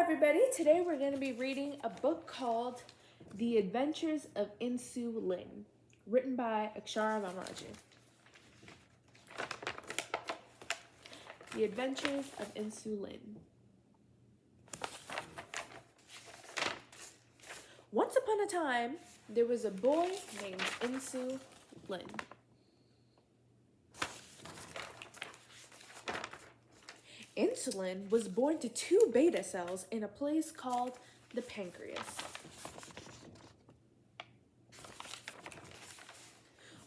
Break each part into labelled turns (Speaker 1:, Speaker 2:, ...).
Speaker 1: everybody. Today we're going to be reading a book called The Adventures of Insu-Lin, written by Akshara V. The Adventures of Insu-Lin. Once upon a time, there was a boy named Insu-Lin. Insulin was born to 2 beta cells in a place called the pancreas.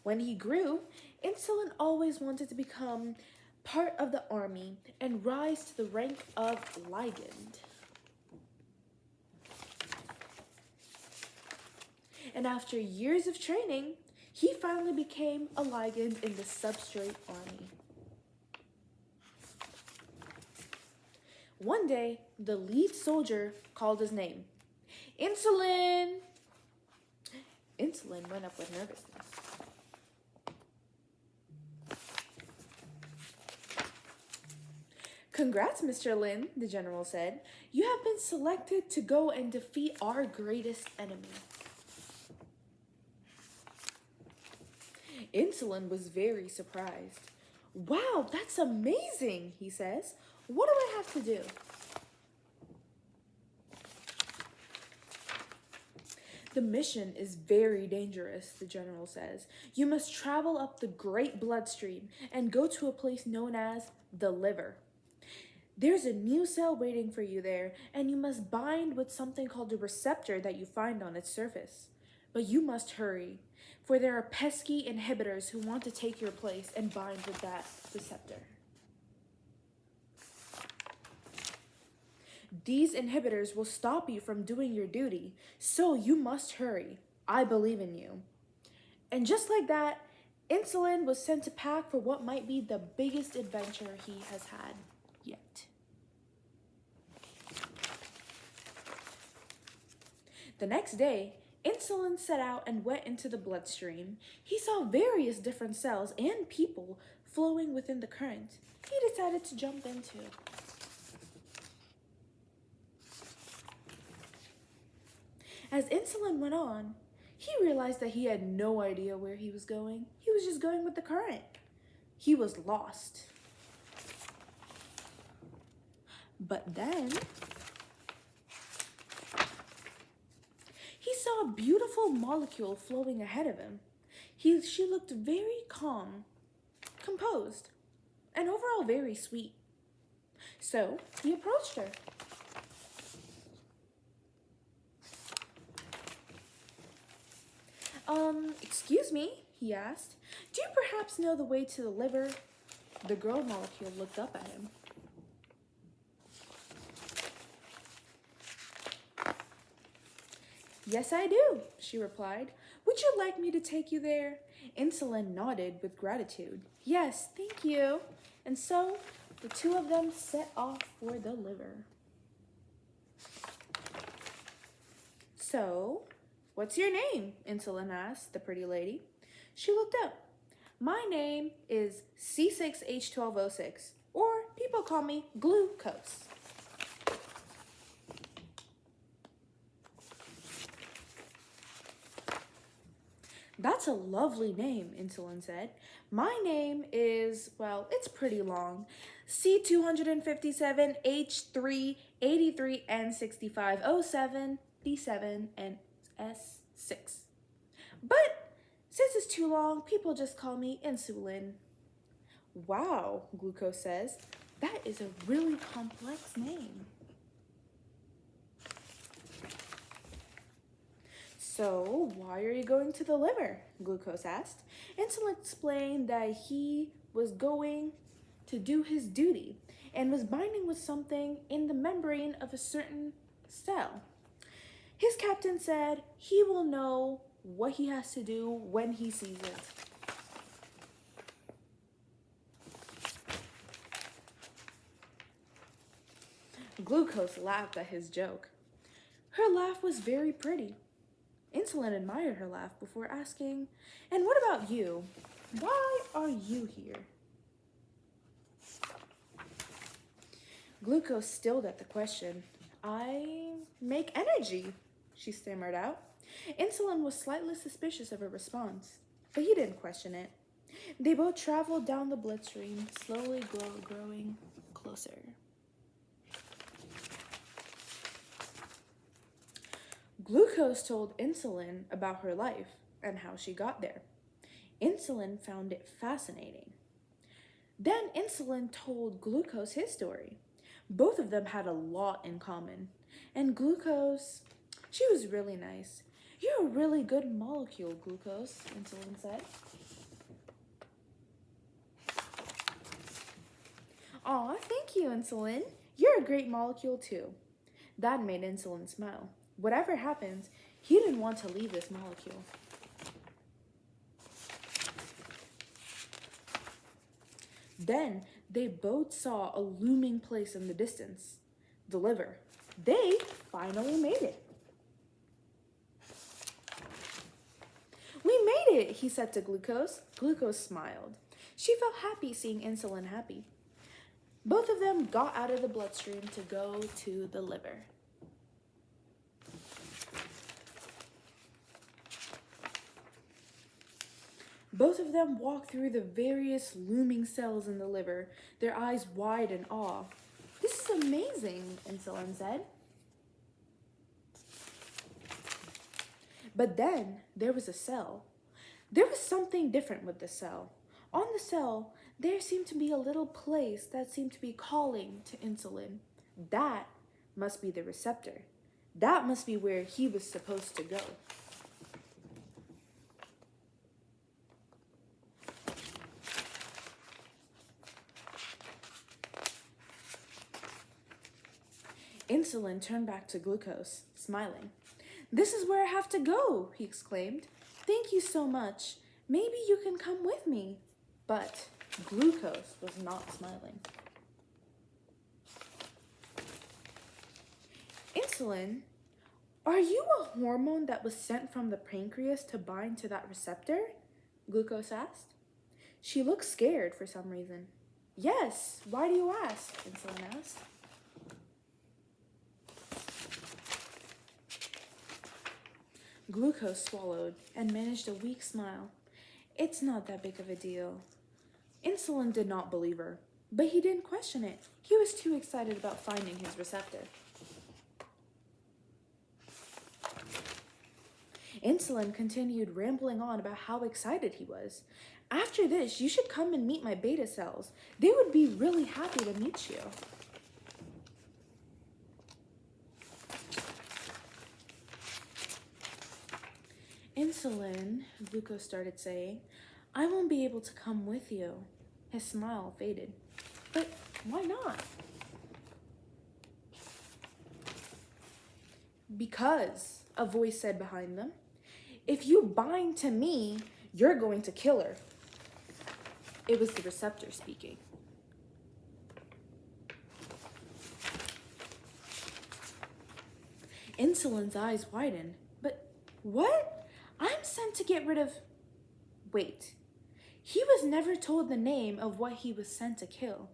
Speaker 1: When he grew, Insulin always wanted to become part of the army and rise to the rank of ligand. And after years of training, he finally became a ligand in the substrate army. One day, the lead soldier called his name. Insulin! Insulin went up with nervousness. Congrats, Mr. Lin, the general said. You have been selected to go and defeat our greatest enemy. Insulin was very surprised. Wow, that's amazing, he says. What do I have to do? The mission is very dangerous, the general says. You must travel up the great bloodstream and go to a place known as the liver. There's a new cell waiting for you there, and you must bind with something called a receptor that you find on its surface. But you must hurry, for there are pesky inhibitors who want to take your place and bind with that receptor. These inhibitors will stop you from doing your duty, so you must hurry. I believe in you. And just like that, Insulin was sent to pack for what might be the biggest adventure he has had yet. The next day, Insulin set out and went into the bloodstream. He saw various different cells and people flowing within the current he decided to jump into. As Insulin went on, he realized that he had no idea where he was going. He was just going with the current. He was lost. But then, he saw a beautiful molecule flowing ahead of him. She looked very calm, composed, and overall very sweet. So he approached her. Excuse me, he asked. Do you perhaps know the way to the liver? The girl molecule looked up at him. Yes, I do, she replied. Would you like me to take you there? Insulin nodded with gratitude. Yes, thank you. And so the two of them set off for the liver. So, what's your name? Insulin asked the pretty lady. She looked up. My name is C6H12O6, or people call me glucose. That's a lovely name, Insulin said. My name is, well, it's pretty long. C257H383N65O7 D7 and S6. But since it's too long, people just call me Insu-Lin. Wow, Glucose says. That is a really complex name. So, why are you going to the liver? Glucose asked. Insulin explained that he was going to do his duty and was binding with something in the membrane of a certain cell. His captain said he will know what he has to do when he sees it. Glucose laughed at his joke. Her laugh was very pretty. Insulin admired her laugh before asking, and what about you? Why are you here? Glucose stilled at the question. I make energy, she stammered out. Insulin was slightly suspicious of her response, but he didn't question it. They both traveled down the bloodstream, slowly growing closer. Glucose told Insulin about her life and how she got there. Insulin found it fascinating. Then Insulin told Glucose his story. Both of them had a lot in common. And Glucose, she was really nice. You're a really good molecule, Glucose, Insulin said. Aw, thank you, Insulin. You're a great molecule too. That made Insulin smile. Whatever happens, he didn't want to leave this molecule. Then they both saw a looming place in the distance, the liver. They finally made it. We made it, he said to Glucose. Glucose smiled. She felt happy seeing Insulin happy. Both of them got out of the bloodstream to go to the liver. Both of them walked through the various looming cells in the liver, their eyes wide in awe. This is amazing, Insulin said. But then there was a cell. There was something different with the cell. On the cell, there seemed to be a little place that seemed to be calling to Insulin. That must be the receptor. That must be where he was supposed to go. Insulin turned back to Glucose, smiling. This is where I have to go, he exclaimed. Thank you so much. Maybe you can come with me. But Glucose was not smiling. Insulin, are you a hormone that was sent from the pancreas to bind to that receptor? Glucose asked. She looked scared for some reason. Yes, why do you ask? Insulin asked. Glucose swallowed and managed a weak smile. It's not that big of a deal. Insulin did not believe her, but he didn't question it. He was too excited about finding his receptor. Insulin continued rambling on about how excited he was. After this, you should come and meet my beta cells. They would be really happy to meet you. Insulin, Glucose started saying, I won't be able to come with you. His smile faded. But why not? Because, a voice said behind them, if you bind to me, you're going to kill her. It was the receptor speaking. Insulin's eyes widened. But what? I'm sent to get rid of... Wait. He was never told the name of what he was sent to kill.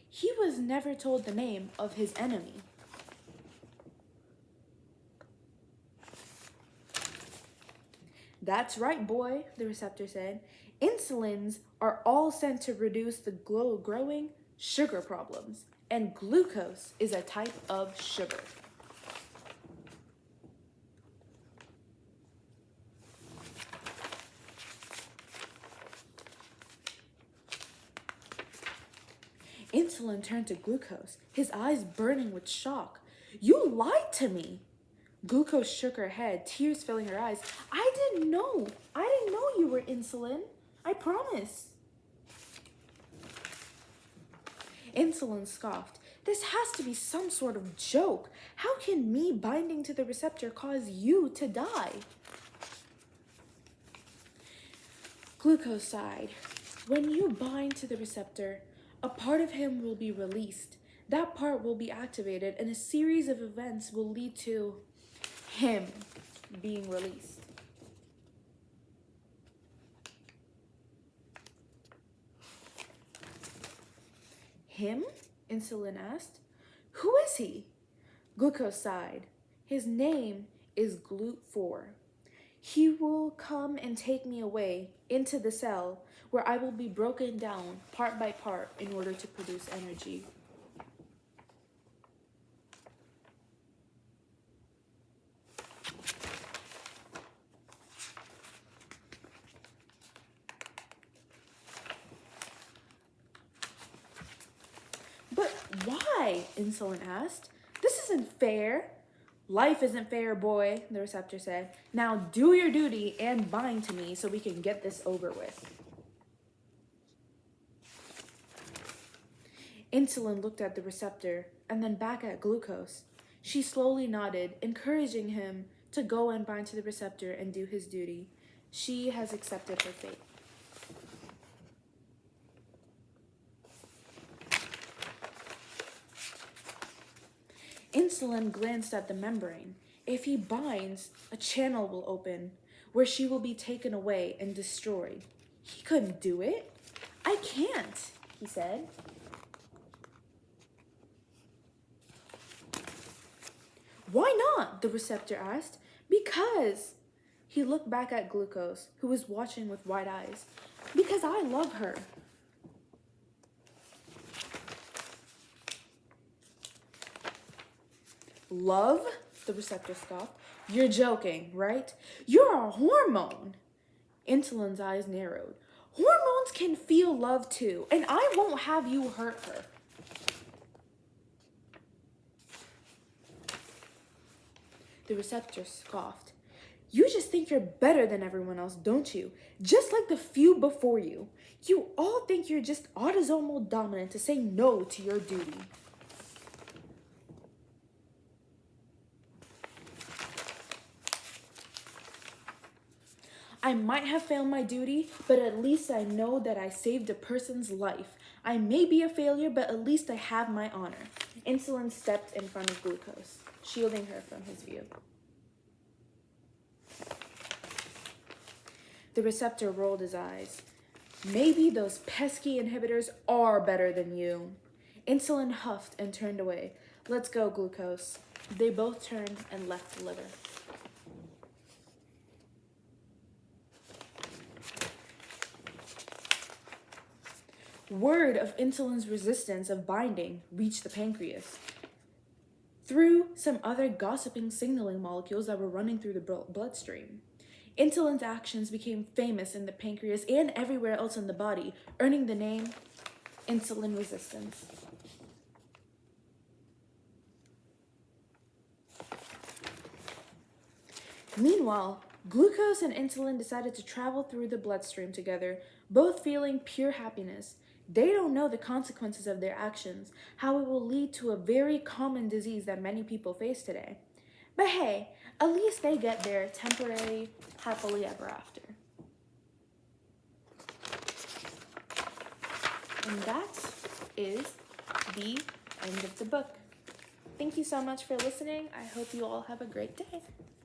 Speaker 1: He was never told the name of his enemy. That's right, boy, the receptor said. Insulins are all sent to reduce the growing sugar problems, and glucose is a type of sugar. Insulin turned to Glucose, his eyes burning with shock. You lied to me. Glucose shook her head, tears filling her eyes. I didn't know you were Insulin. I promise. Insulin scoffed. This has to be some sort of joke. How can me binding to the receptor cause you to die? Glucose sighed. When you bind to the receptor, a part of him will be released. That part will be activated, and a series of events will lead to him being released. Him? Insulin asked. Who is he? Glucose sighed. His name is Glut4. He will come and take me away into the cell where I will be broken down part by part in order to produce energy. But why? Insulin asked. This isn't fair. Life isn't fair, boy, the receptor said. Now do your duty and bind to me so we can get this over with. Insulin looked at the receptor and then back at Glucose. She slowly nodded, encouraging him to go and bind to the receptor and do his duty. She has accepted her fate. Insulin glanced at the membrane. If he binds, a channel will open where she will be taken away and destroyed. He couldn't do it. I can't, he said. Why not? The receptor asked. Because. He looked back at Glucose, who was watching with wide eyes. Because I love her. Love? The receptor scoffed. You're joking, right? You're a hormone. Insulin's eyes narrowed. Hormones can feel love too, and I won't have you hurt her. The receptor scoffed. You just think you're better than everyone else, don't you? Just like the few before you. You all think you're just autosomal dominant to say no to your duty. I might have failed my duty, but at least I know that I saved a person's life. I may be a failure, but at least I have my honor. Insulin stepped in front of Glucose, shielding her from his view. The receptor rolled his eyes. Maybe those pesky inhibitors are better than you. Insulin huffed and turned away. Let's go, Glucose. They both turned and left the liver. Word of insulin's resistance of binding reached the pancreas through some other gossiping signaling molecules that were running through the bloodstream. Insulin's actions became famous in the pancreas and everywhere else in the body, earning the name insulin resistance. Meanwhile, Glucose and Insulin decided to travel through the bloodstream together, both feeling pure happiness. They don't know the consequences of their actions, how it will lead to a very common disease that many people face today. But hey, at least they get their temporary happily ever after. And that is the end of the book. Thank you so much for listening. I hope you all have a great day.